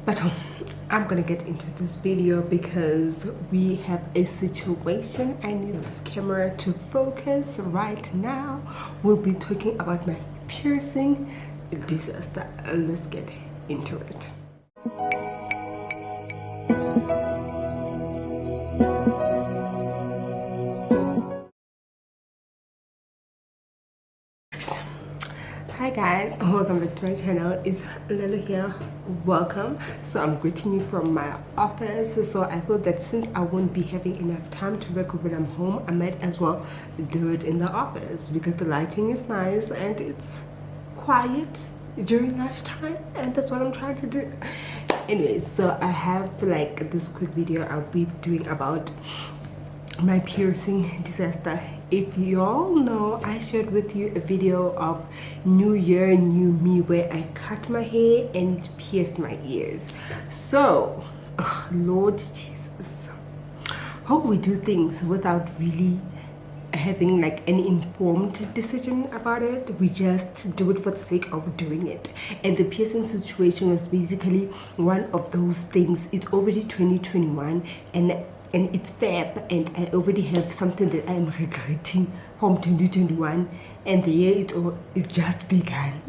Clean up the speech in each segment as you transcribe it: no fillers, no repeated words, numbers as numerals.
But I'm gonna get into this video because we have a situation. I need this camera to focus right now. We'll be talking about my piercing disaster. Let's get into it. Hi guys, welcome back to my channel. It's Lelo here. Welcome. So I'm greeting you from my office. So I thought that since I won't be having enough time to record when I'm home, I might as well do it in the office because the lighting is nice and it's quiet during lunchtime, and that's what I'm trying to do. Anyways, so I have like this quick video I'll be doing about my piercing disaster. If y'all know, I shared with you a video of New Year New Me where I cut my hair and pierced my ears. So Lord Jesus, how we do things without really having like an informed decision about it. We just do it for the sake of doing it, and the piercing situation was basically one of those things. It's already 2021 and it's Feb, and I already have something that I'm regretting from 2021, and the year it just began.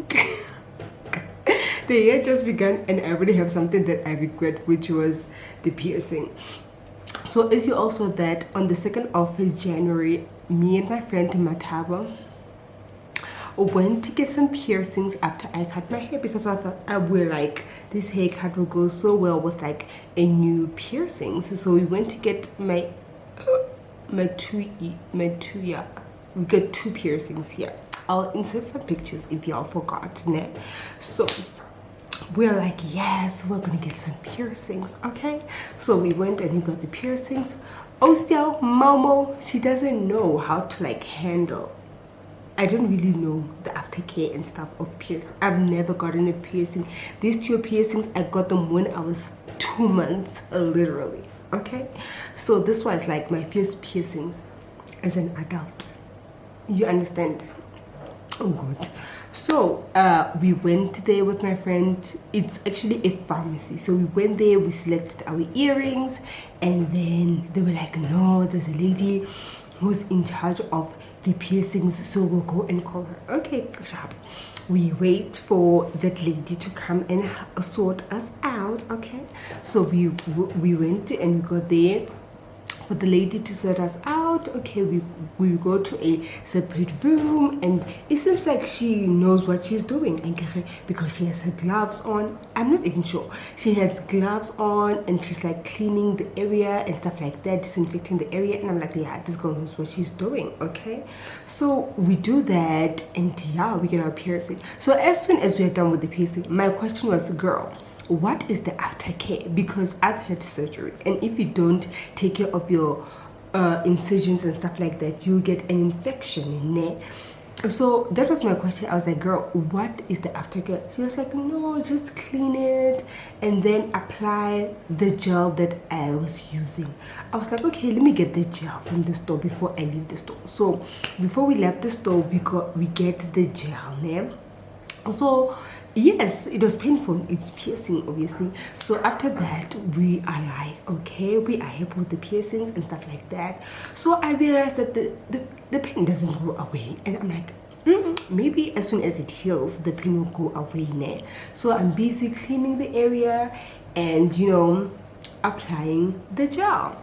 The year just began and I already have something that I regret, which was the piercing. So as you also that on the 2nd of January, me and my friend Mataba went to get some piercings after I cut my hair, because I thought I will like this haircut will go so well with like a new piercing. So we went to get we got two piercings here. I'll insert some pictures if y'all forgot. Né? So we're like, yes, we're gonna get some piercings, okay? So we went and we got the piercings. Ostia Momo, she doesn't know how to like handle. I don't really know the aftercare and stuff of piercing. I've never gotten a piercing. These two piercings, I got them when I was 2 months, literally. Okay, so this was like my first piercings as an adult. You understand? Oh, good. So we went there with my friend. It's actually a pharmacy. So we went there, we selected our earrings, and then they were like, no, there's a lady who's in charge of the piercings, so we'll go and call her. Okay, sharp. We wait for that lady to come and sort us out. Okay, so we went and we got there for the lady to sort us out. Okay, we go to a separate room, and it seems like she knows what she's doing, because she has her gloves on. I'm not even sure. She has gloves on and she's like cleaning the area and stuff like that, disinfecting the area, and I'm like, yeah, this girl knows what she's doing. Okay, so we do that, and yeah, we get our piercing. So as soon as we are done with the piercing, my question was, girl, what is the aftercare? Because I've had surgery, and if you don't take care of your incisions and stuff like that, you'll get an infection in there. So that was my question. I was like, girl, what is the aftercare? She was like, no, just clean it and then apply the gel that I was using. I was like, okay, let me get the gel from the store before I leave the store. So before we left the store, we get the gel there. So yes, it was painful. It's piercing, obviously. So after that, we are like, okay, we are happy with the piercings and stuff like that. So I realized that the pain doesn't go away, and I'm like, maybe as soon as it heals, the pain will go away now. So I'm busy cleaning the area and, you know, applying the gel.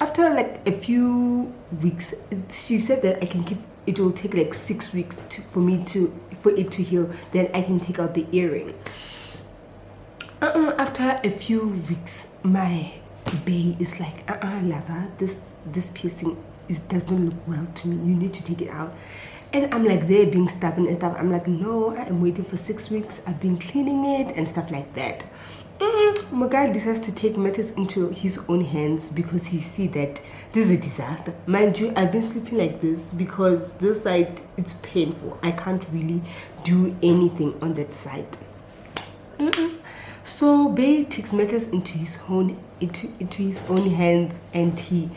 After like a few weeks, she said that I can keep. It will take like 6 weeks for it to heal. Then I can take out the earring. After a few weeks, my bae is like, Lava, this piercing does not look well to me. You need to take it out. And I'm like, they're being stubborn and stuff. I'm like, no, I am waiting for 6 weeks. I've been cleaning it and stuff like that. My guy decides to take matters into his own hands because he see that this is a disaster. Mind you, I've been sleeping like this because this side, it's painful. I can't really do anything on that side. So Bay takes matters into his own hands, and he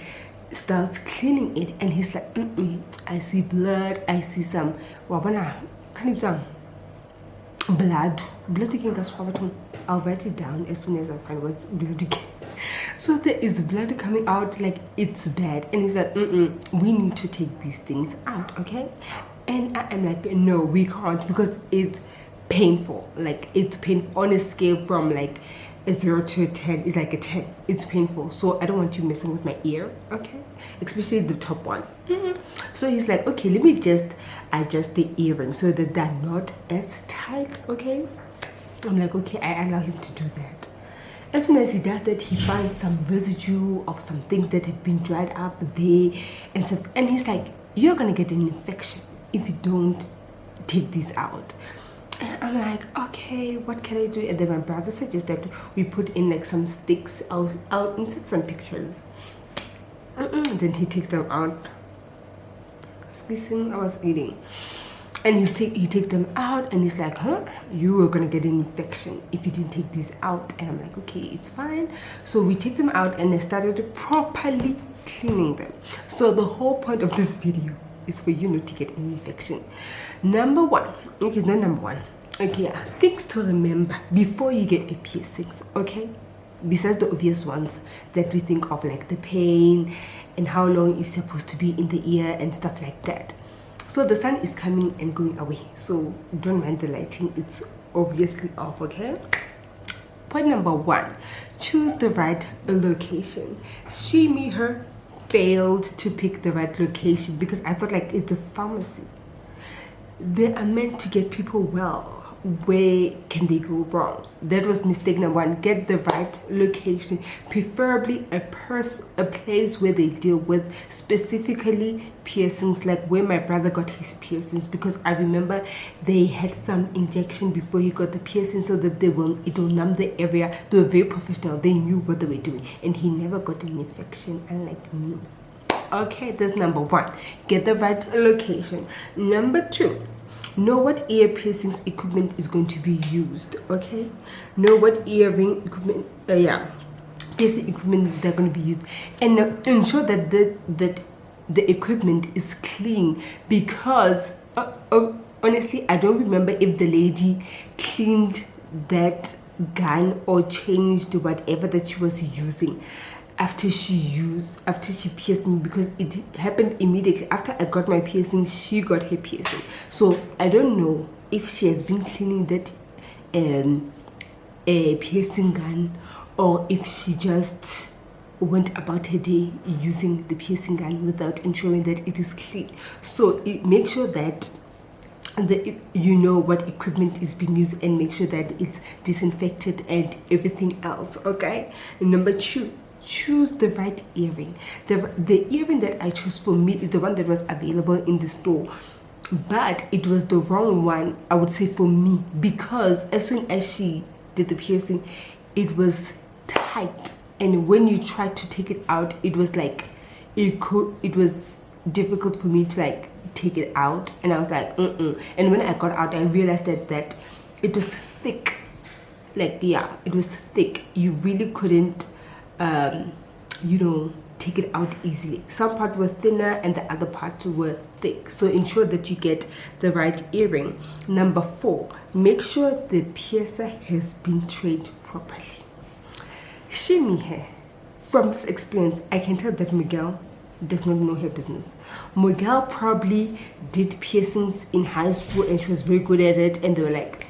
starts cleaning it, and he's like, I see blood, I see some wabana, blood can gas from. I'll write it down as soon as I find what's blood can. So there is blood coming out, like it's bad, and he's like, we need to take these things out, okay? And I am like, no, we can't, because it's painful. Like, it's painful on a scale from like a 0 to a 10. It's like a 10. It's painful, so I don't want you messing with my ear, okay? Especially the top one. So he's like, okay, let me just adjust the earring so that they're not as tight, okay? I'm like, okay, I allow him to do that. As soon as he does that, he finds some residue of some things that have been dried up there and stuff. And he's like, you're gonna get an infection if you don't take these out. And I'm like, okay, what can I do? And then my brother suggests that we put in like some sticks. I'll insert some pictures. Then he takes them out. Listen, I was eating. And he takes them out, and he's like, you are gonna get an infection if you didn't take these out. And I'm like, okay, it's fine. So we take them out, and I started properly cleaning them. So the whole point of this video is for you not to get an infection. Number one, okay, it's not number one. Okay, things to remember before you get a piercings, okay? Besides the obvious ones that we think of, like the pain and how long it's supposed to be in the ear and stuff like that. So the sun is coming and going away, so don't mind the lighting, it's obviously off, okay? Point number one, choose the right location. Me, her failed to pick the right location because I thought like it's a pharmacy. They are meant to get people well. Where can they go wrong? That was mistake number one. Get the right location, preferably a place where they deal with specifically piercings, like where my brother got his piercings, because I remember they had some injection before he got the piercing so that it will numb the area. They were very professional, they knew what they were doing, and he never got an infection, unlike me. Okay, that's number one. Get the right location. Number two, know what ear piercings equipment is going to be used, okay? Know what earring equipment, piercing equipment they're going to be used, and ensure that the equipment is clean, because honestly, I don't remember if the lady cleaned that gun or changed whatever that she was using after she pierced me, because it happened immediately after I got my piercing. She got her piercing, so I don't know if she has been cleaning that a piercing gun, or if she just went about her day using the piercing gun without ensuring that it is clean. So make sure that you know what equipment is being used, and make sure that it's disinfected and everything else, okay? And number two, choose the right earring. The earring that I chose for me is the one that was available in the store, but it was the wrong one, I would say, for me, because as soon as she did the piercing, it was tight, and when you tried to take it out, it was like it was difficult for me to like take it out, and I was like and when I got out, I realized that it was thick. Like, yeah, it was thick. You really couldn't take it out easily. Some parts were thinner and the other parts were thick, so ensure that you get the right earring. Number four, make sure the piercer has been trained properly. Shimmy hair. From this experience, I can tell that Miguel does not know her business. Miguel probably did piercings in high school and she was very good at it, and they were like,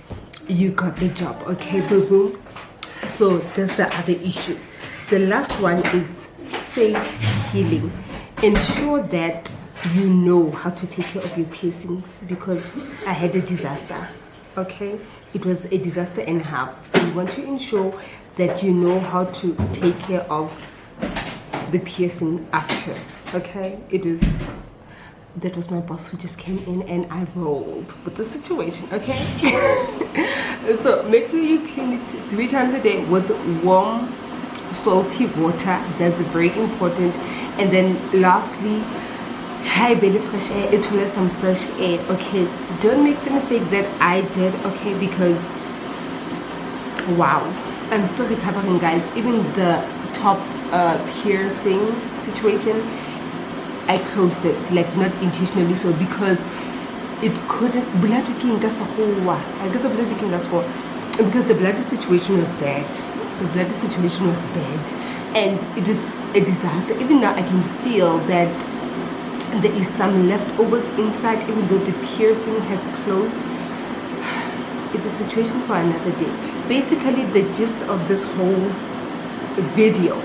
you got the job, okay, boo boo. So that's the other issue. The last one is safe healing. Ensure that you know how to take care of your piercings, because I had a disaster, okay? It was a disaster and a half. So you want to ensure that you know how to take care of the piercing after, okay? That was my boss who just came in, and I rolled with the situation, okay? So make sure you clean it 3 times a day with warm salty water. That's very important. And then lastly, high belly fresh air. It will have some fresh air, okay? Don't make the mistake that I did, okay? Because wow, I'm still recovering, guys. Even the top piercing situation, I closed it, like not intentionally so, because it couldn't because the blood situation was bad. The blood situation was bad, and it was a disaster. Even now I can feel that there is some leftovers inside, even though the piercing has closed. It's a situation for another day. Basically, the gist of this whole video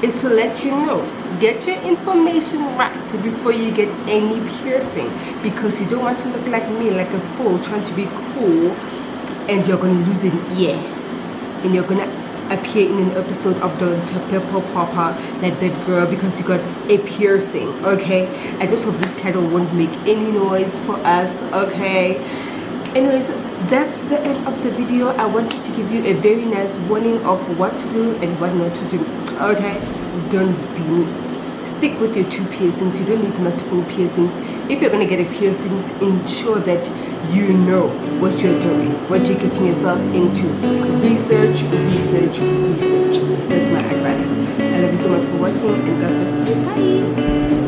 is to let you know, get your information right before you get any piercing, because you don't want to look like me, like a fool trying to be cool, and you're going to lose an ear, and you're going to appear in an episode of Don't Pepper Papa like that girl because you got a piercing. Okay, I just hope this candle won't make any noise for us. Okay, anyways, that's the end of the video. I wanted to give you a very nice warning of what to do and what not to do. Okay, don't be me. Stick with your 2 piercings. You don't need multiple piercings. If you're gonna get a piercings, ensure that you know what you're doing, what you're getting yourself into. Research. That's my advice. I love you so much for watching, and God bless you. Bye.